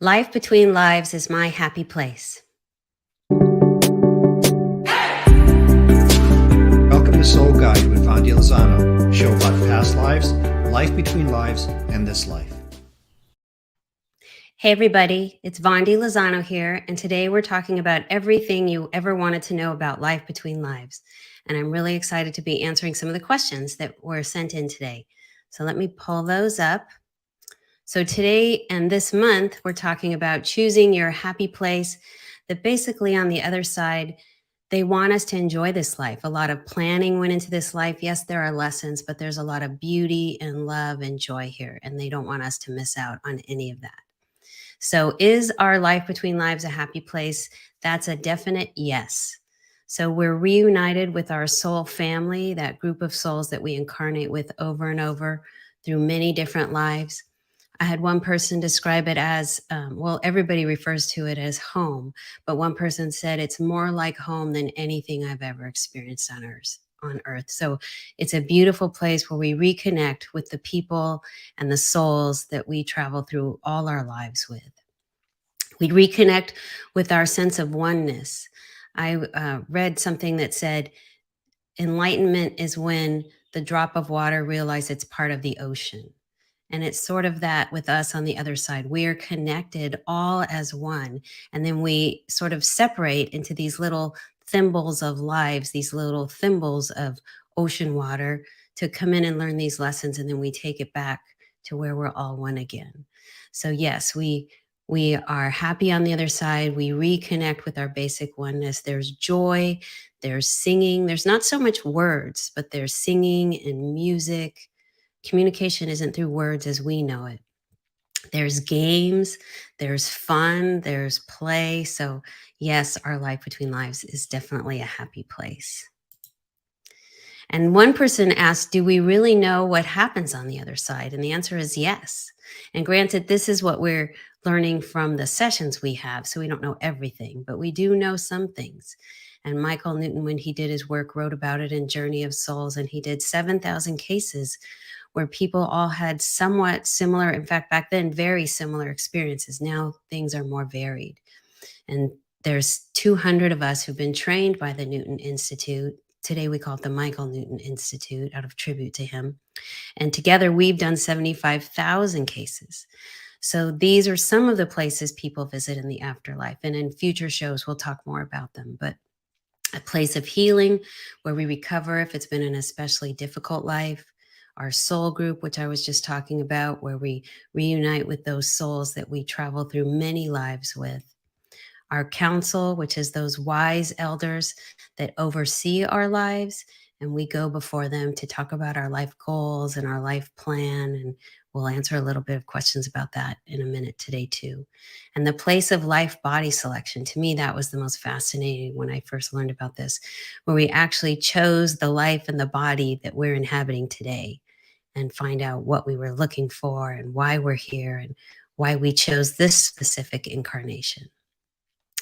Life between lives is my happy place. Welcome to Soul Guide with Vondie Lozano, a show about past lives, life between lives, and this life. Hey everybody, it's Vondie Lozano here, and today we're talking about everything you ever wanted to know about life between lives. And I'm really excited to be answering some of the questions that were sent in today. So let me pull those up. So today and this month, we're talking about choosing your happy place, that basically on the other side, they want us to enjoy this life. A lot of planning went into this life. Yes, there are lessons, but there's a lot of beauty and love and joy here, and they don't want us to miss out on any of that. So, is our life between lives a happy place? That's a definite yes. So, we're reunited with our soul family, that group of souls that we incarnate with over and over through many different lives. I had one person describe it as, well, everybody refers to it as home, but one person said it's more like home than anything I've ever experienced on Earth. So it's a beautiful place where we reconnect with the people and the souls that we travel through all our lives with. We reconnect with our sense of oneness. I read something that said, enlightenment is when the drop of water realizes it's part of the ocean. And it's sort of that with us on the other side. We are connected all as one. And then we sort of separate into these little thimbles of lives, these little thimbles of ocean water to come in and learn these lessons. And then we take it back to where we're all one again. So yes, we are happy on the other side. We reconnect with our basic oneness. There's joy, there's singing. There's not so much words, but there's singing and music. Communication isn't through words as we know it. There's games, there's fun, there's play. So, yes, our life between lives is definitely a happy place. And one person asked, do we really know what happens on the other side? And the answer is yes. And granted, this is what we're learning from the sessions we have. So we don't know everything, but we do know some things. And Michael Newton, when he did his work, wrote about it in Journey of Souls, and he did 7,000 cases where people all had somewhat similar, in fact, back then, very similar experiences. Now things are more varied. And there's 200 of us who've been trained by the Newton Institute. Today we call it the Michael Newton Institute out of tribute to him. And together we've done 75,000 cases. So these are some of the places people visit in the afterlife. And in future shows, we'll talk more about them. But a place of healing where we recover if it's been an especially difficult life. Our soul group, which I was just talking about, where we reunite with those souls that we travel through many lives with. Our council, which is those wise elders that oversee our lives, and we go before them to talk about our life goals and our life plan. And we'll answer a little bit of questions about that in a minute today, too. And the place of life body selection, to me, that was the most fascinating when I first learned about this, where we actually chose the life and the body that we're inhabiting today and find out what we were looking for and why we're here and why we chose this specific incarnation.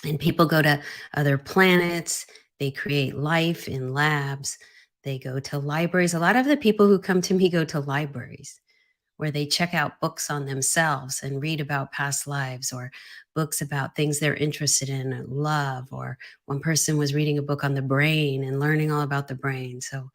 And people go to other planets, they create life in labs, they go to libraries. A lot of the people who come to me go to libraries where they check out books on themselves and read about past lives or books about things they're interested in, love, or one person was reading a book on the brain and learning all about the brain. So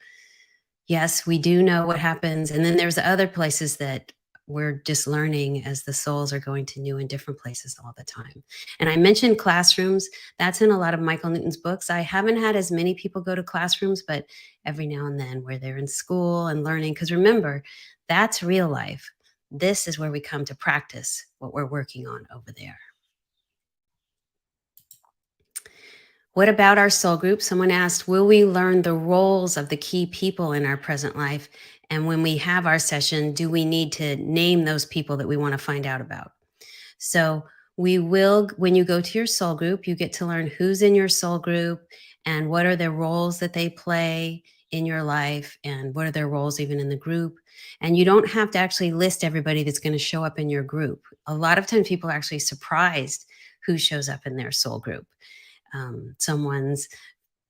yes, we do know what happens. And then there's other places that we're just learning as the souls are going to new and different places all the time. And I mentioned classrooms. That's in a lot of Michael Newton's books. I haven't had as many people go to classrooms, but every now and then where they're in school and learning. Because remember, that's real life. This is where we come to practice what we're working on over there. What about our soul group? Someone asked, will we learn the roles of the key people in our present life? And when we have our session, do we need to name those people that we want to find out about? So we will, when you go to your soul group, you get to learn who's in your soul group and what are their roles that they play in your life and what are their roles even in the group. And you don't have to actually list everybody that's going to show up in your group. A lot of times people are actually surprised who shows up in their soul group. Someone's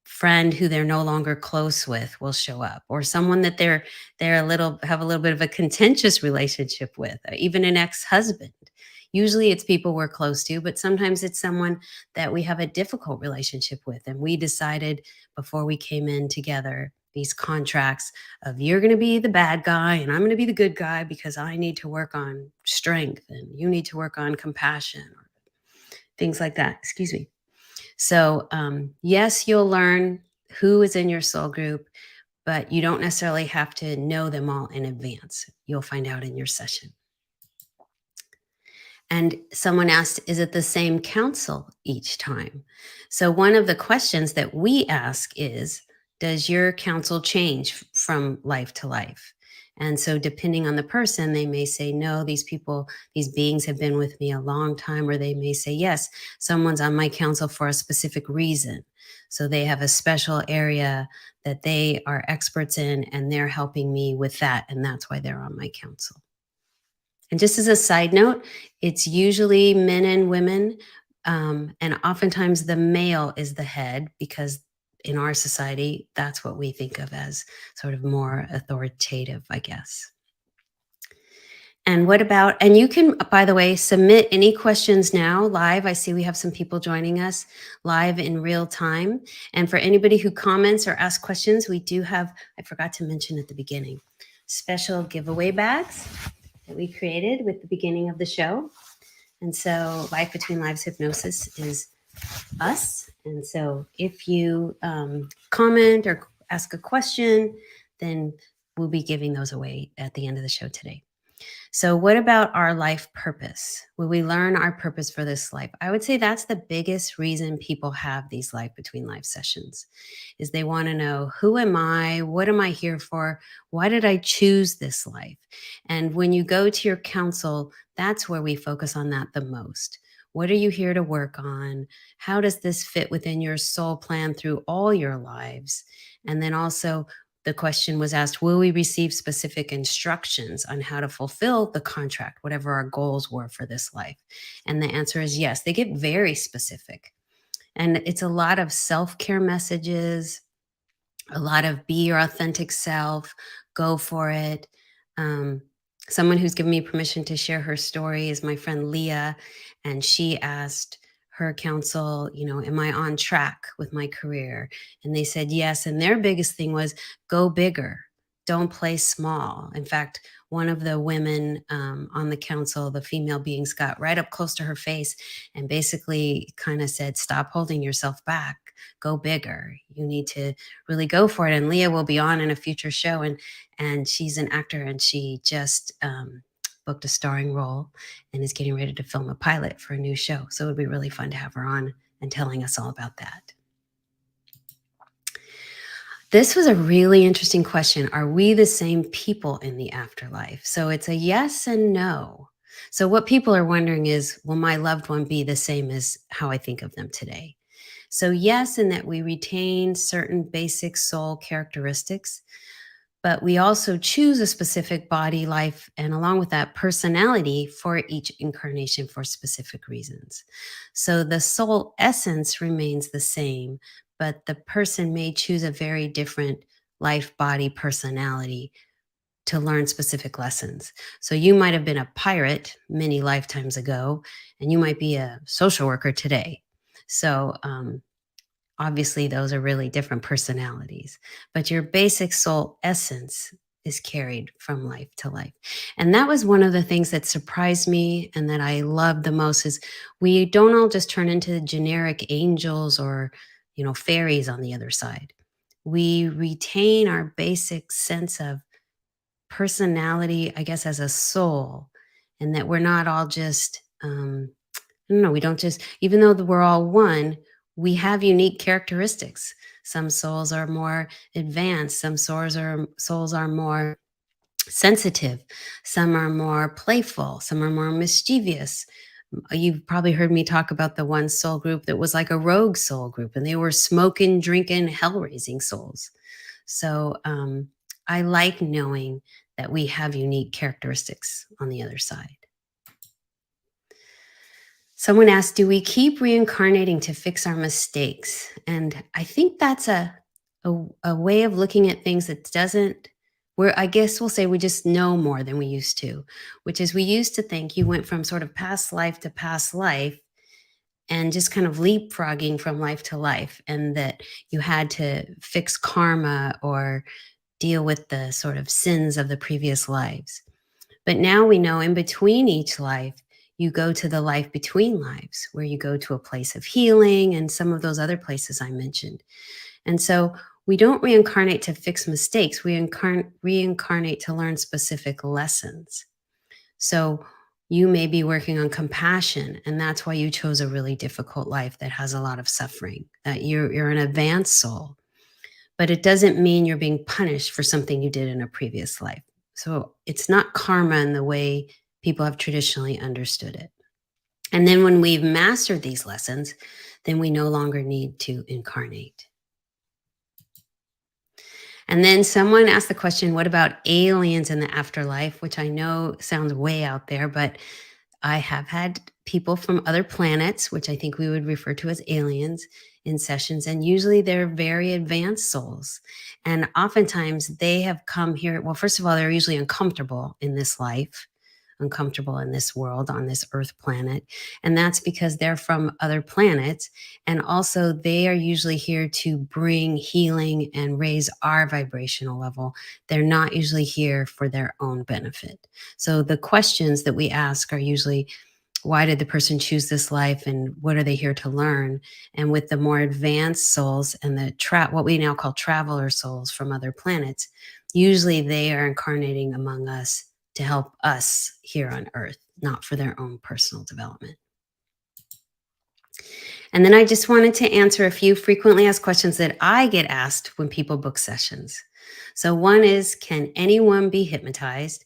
friend who they're no longer close with will show up, or someone that they're have a little bit of a contentious relationship with, or even an ex-husband. Usually it's people we're close to, but sometimes it's someone that we have a difficult relationship with. And we decided before we came in together these contracts of you're going to be the bad guy and I'm going to be the good guy because I need to work on strength and you need to work on compassion or things like that. Excuse me. So, yes, you'll learn who is in your soul group, but you don't necessarily have to know them all in advance. You'll find out in your session. And someone asked, is it the same counsel each time? So, one of the questions that we ask is, does your counsel change from life to life? And so, depending on the person, they may say, no, these people, these beings have been with me a long time, or they may say, yes, someone's on my counsel for a specific reason. So, they have a special area that they are experts in, and they're helping me with that. And that's why they're on my counsel. And just as a side note, it's usually men and women. And oftentimes the male is the head because in our society, that's what we think of as sort of more authoritative, I guess. And what about, and you can, by the way, submit any questions now live. I see we have some people joining us live in real time. And for anybody who comments or asks questions, we do have, I forgot to mention at the beginning, special giveaway bags that we created with the beginning of the show. And so Life Between Lives Hypnosis is us. And so if you comment or ask a question, then we'll be giving those away at the end of the show today. So what about our life purpose? Will we learn our purpose for this life? I would say that's the biggest reason people have these Life Between Life sessions is they want to know, who am I? What am I here for? Why did I choose this life? And when you go to your counsel, that's where we focus on that the most. What are you here to work on? How does this fit within your soul plan through all your lives? And then also, the question was asked, will we receive specific instructions on how to fulfill the contract, whatever our goals were for this life? And the answer is yes. They get very specific. And it's a lot of self-care messages, a lot of be your authentic self, go for it. Someone who's given me permission to share her story is my friend Leah. And she asked her counsel, am I on track with my career? And they said yes. And their biggest thing was go bigger, don't play small. In fact, one of the women on the council, the female beings, got right up close to her face and basically kind of said, stop holding yourself back, go bigger. You need to really go for it. And Leah will be on in a future show. And she's an actor, and she just booked a starring role and is getting ready to film a pilot for a new show. So it would be really fun to have her on and telling us all about that. This was a really interesting question. Are we the same people in the afterlife? So it's a yes and no. So what people are wondering is, will my loved one be the same as how I think of them today? So yes, in that we retain certain basic soul characteristics, but we also choose a specific body, life, and along with that, personality for each incarnation for specific reasons. So the soul essence remains the same, but the person may choose a very different life, body, personality to learn specific lessons. So you might have been a pirate many lifetimes ago, and you might be a social worker today. So obviously, those are really different personalities, but your basic soul essence is carried from life to life. And that was one of the things that surprised me and that I loved the most is we don't all just turn into generic angels or, fairies on the other side. We retain our basic sense of personality, I guess, as a soul, and that we're not all just, no, we don't just, even though we're all one, we have unique characteristics. Some souls are more advanced. Some souls are more sensitive. Some are more playful. Some are more mischievous. You've probably heard me talk about the one soul group that was like a rogue soul group, and they were smoking, drinking, hell-raising souls. So I like knowing that we have unique characteristics on the other side. Someone asked, do we keep reincarnating to fix our mistakes? And I think that's a way of looking at things that doesn't I guess we'll say we just know more than we used to, which is we used to think you went from sort of past life to past life and just kind of leapfrogging from life to life, and that you had to fix karma or deal with the sort of sins of the previous lives. But now we know in between each life, you go to the life between lives, where you go to a place of healing and some of those other places I mentioned. And so we don't reincarnate to fix mistakes, we reincarnate to learn specific lessons. So you may be working on compassion, and that's why you chose a really difficult life that has a lot of suffering. That you're an advanced soul, but it doesn't mean you're being punished for something you did in a previous life. So it's not karma in the way people have traditionally understood it. And then when we've mastered these lessons, then we no longer need to incarnate. And then someone asked the question, what about aliens in the afterlife? Which I know sounds way out there, but I have had people from other planets, which I think we would refer to as aliens, in sessions, and usually they're very advanced souls. And oftentimes they have come here. Well, first of all, they're usually uncomfortable in this life, uncomfortable in this world, on this Earth planet. And that's because they're from other planets. And also, they are usually here to bring healing and raise our vibrational level. They're not usually here for their own benefit. So the questions that we ask are usually, why did the person choose this life and what are they here to learn? And with the more advanced souls and the what we now call traveler souls from other planets, usually they are incarnating among us to help us here on Earth, not for their own personal development. And then I just wanted to answer a few frequently asked questions that I get asked when people book sessions. So one is, can anyone be hypnotized?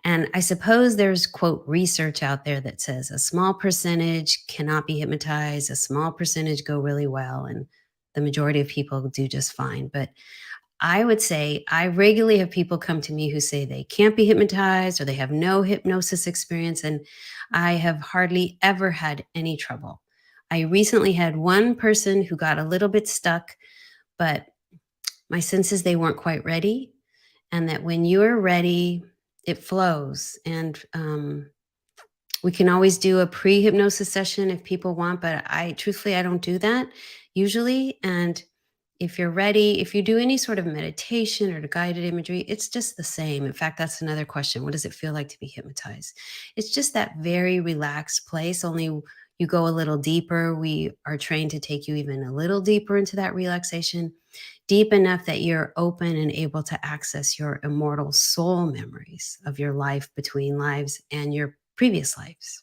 And I suppose there's, quote, research out there that says a small percentage cannot be hypnotized, a small percentage go really well, and the majority of people do just fine. But I would say I regularly have people come to me who say they can't be hypnotized or they have no hypnosis experience, and I have hardly ever had any trouble. I recently had one person who got a little bit stuck, but my sense is they weren't quite ready, and that when you're ready, it flows. And we can always do a pre-hypnosis session if people want, but I don't do that usually. And if you're ready, if you do any sort of meditation or guided imagery, it's just the same. In fact, that's another question. What does it feel like to be hypnotized? It's just that very relaxed place, only you go a little deeper. We are trained to take you even a little deeper into that relaxation, deep enough that you're open and able to access your immortal soul memories of your life between lives and your previous lives.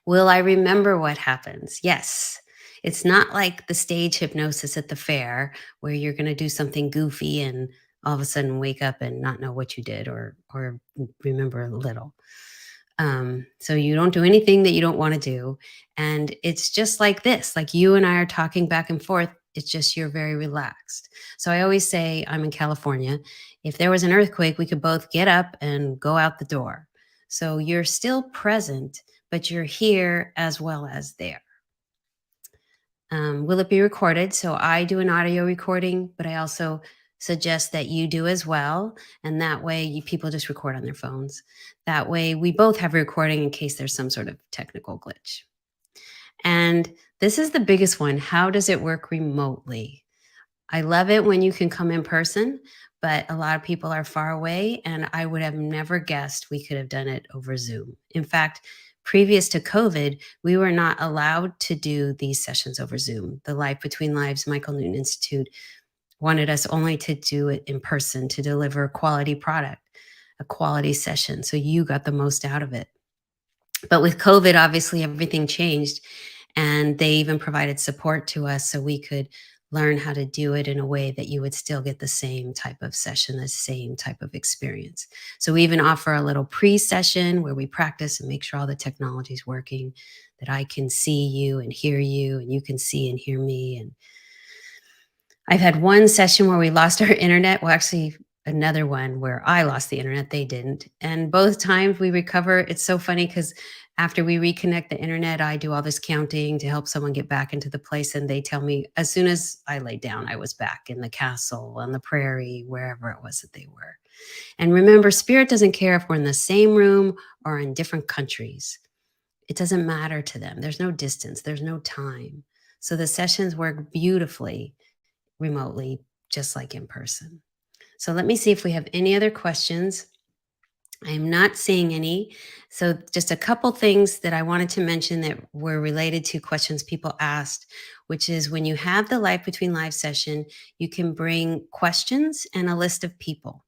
Will I remember what happens? Yes. It's not like the stage hypnosis at the fair where you're going to do something goofy and all of a sudden wake up and not know what you did or remember a little. So you don't do anything that you don't want to do. And it's just like this, like you and I are talking back and forth. It's just you're very relaxed. So I always say, I'm in California. If there was an earthquake, we could both get up and go out the door. So you're still present, but you're here as well as there. Will it be recorded? So I do an audio recording, but I also suggest that you do as well. And that way people just record on their phones. That way we both have a recording in case there's some sort of technical glitch. And this is the biggest one. How does it work remotely? I love it when you can come in person, but a lot of people are far away, and I would have never guessed we could have done it over Zoom. In fact, previous to COVID, we were not allowed to do these sessions over Zoom. The Life Between Lives Michael Newton Institute wanted us only to do it in person to deliver a quality product, a quality session. So you got the most out of it. But with COVID, obviously everything changed, and they even provided support to us so we could learn how to do it in a way that you would still get the same type of session, the same type of experience. So we even offer a little pre-session where we practice and make sure all the technology is working, that I can see you and hear you, and you can see and hear me. And I've had one session where we lost our internet. Well, actually, another one where I lost the internet, they didn't. And both times we recover. It's so funny because after we reconnect the internet, I do all this counting to help someone get back into the place. And they tell me as soon as I lay down, I was back in the castle, on the prairie, wherever it was that they were. And remember, spirit doesn't care if we're in the same room or in different countries. It doesn't matter to them. There's no distance, there's no time. So the sessions work beautifully remotely, just like in person. So let me see if we have any other questions. I'm not seeing any. So just a couple things that I wanted to mention that were related to questions people asked, which is when you have the Life Between Lives session, you can bring questions and a list of people.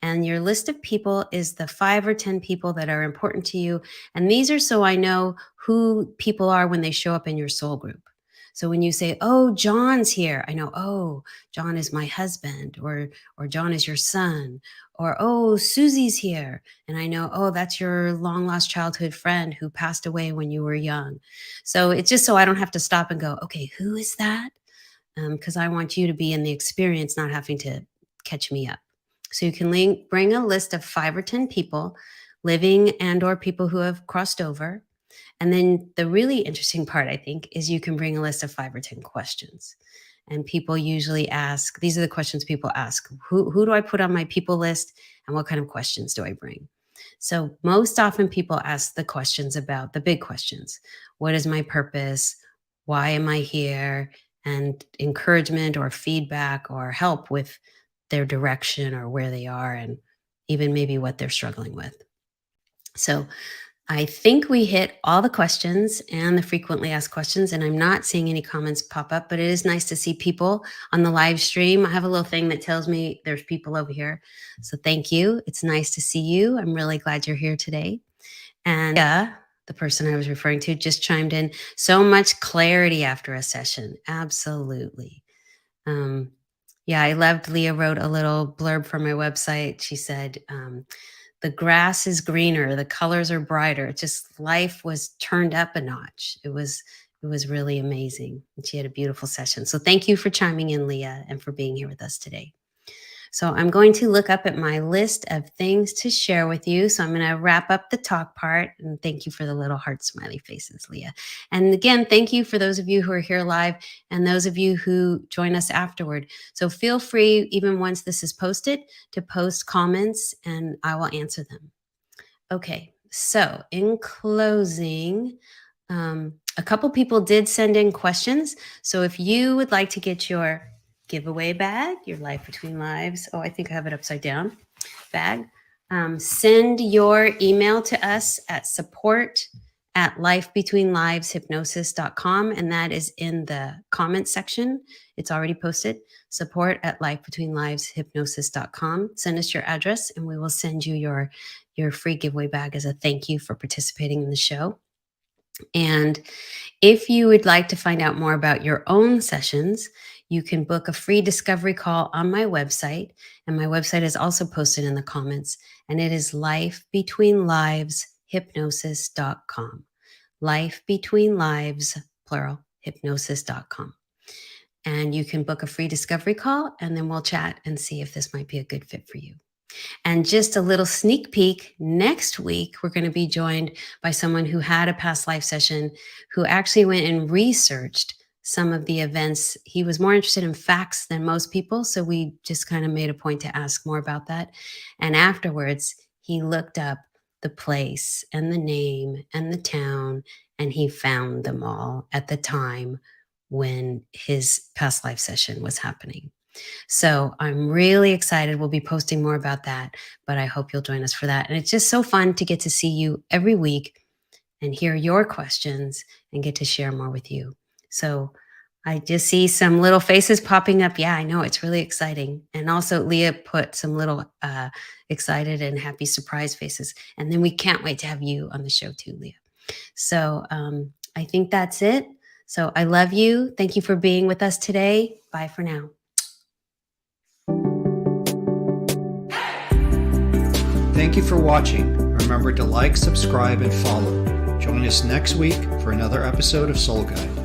And your list of people is the 5 or 10 people that are important to you. And these are so I know who people are when they show up in your soul group. So when you say, oh, John's here, I know, oh, John is my husband, or John is your son, or oh, Susie's here. And I know, oh, that's your long lost childhood friend who passed away when you were young. So it's just so I don't have to stop and go, okay, who is that? Because I want you to be in the experience, not having to catch me up. So you can bring a list of 5 or 10 people, living and or people who have crossed over. And then the really interesting part, I think, is you can bring a list of 5 or 10 questions. And people usually ask, these are the questions people ask, who do I put on my people list and what kind of questions do I bring? So most often people ask the questions about the big questions. What is my purpose? Why am I here? And encouragement or feedback or help with their direction or where they are and even maybe what they're struggling with. So I think we hit all the questions and the frequently asked questions, and I'm not seeing any comments pop up, but it is nice to see people on the live stream. I have a little thing that tells me there's people over here. So thank you. It's nice to see you. I'm really glad you're here today. And the person I was referring to just chimed in. So much clarity after a session. Absolutely. Yeah, I loved Leah wrote a little blurb for my website. She said, the grass is greener, the colors are brighter. It just life was turned up a notch. It was really amazing. And she had a beautiful session. So thank you for chiming in, Leah, and for being here with us today. So I'm going to look up at my list of things to share with you. So I'm going to wrap up the talk part. And thank you for the little heart smiley faces, Leah. And again, thank you for those of you who are here live and those of you who join us afterward. So feel free, even once this is posted, to post comments and I will answer them. Okay, so in closing, a couple people did send in questions. So if you would like to get your giveaway bag, your Life Between Lives. Oh, I think I have it upside down. Bag. Send your email to us at support@lifebetweenliveshypnosis.com. And that is in the comments section. It's already posted. Support@lifebetweenliveshypnosis.com. Send us your address and we will send you your free giveaway bag as a thank you for participating in the show. And if you would like to find out more about your own sessions, you can book a free discovery call on my website. And my website is also posted in the comments. And it is lifebetweenliveshypnosis.com. Lifebetweenlives, plural, hypnosis.com. And you can book a free discovery call and then we'll chat and see if this might be a good fit for you. And just a little sneak peek, next week, we're going to be joined by someone who had a past life session, who actually went and researched some of the events. He was more interested in facts than most people. So we just kind of made a point to ask more about that. And afterwards, he looked up the place and the name and the town, and he found them all at the time when his past life session was happening. So I'm really excited. We'll be posting more about that, but I hope you'll join us for that. And it's just so fun to get to see you every week and hear your questions and get to share more with you. So I just see some little faces popping up. Yeah, I know. It's really exciting. And also Leah put some little excited and happy surprise faces. And then we can't wait to have you on the show too, Leah. So I think that's it. So I love you. Thank you for being with us today. Bye for now. Thank you for watching. Remember to like, subscribe, and follow. Join us next week for another episode of Soul Guide.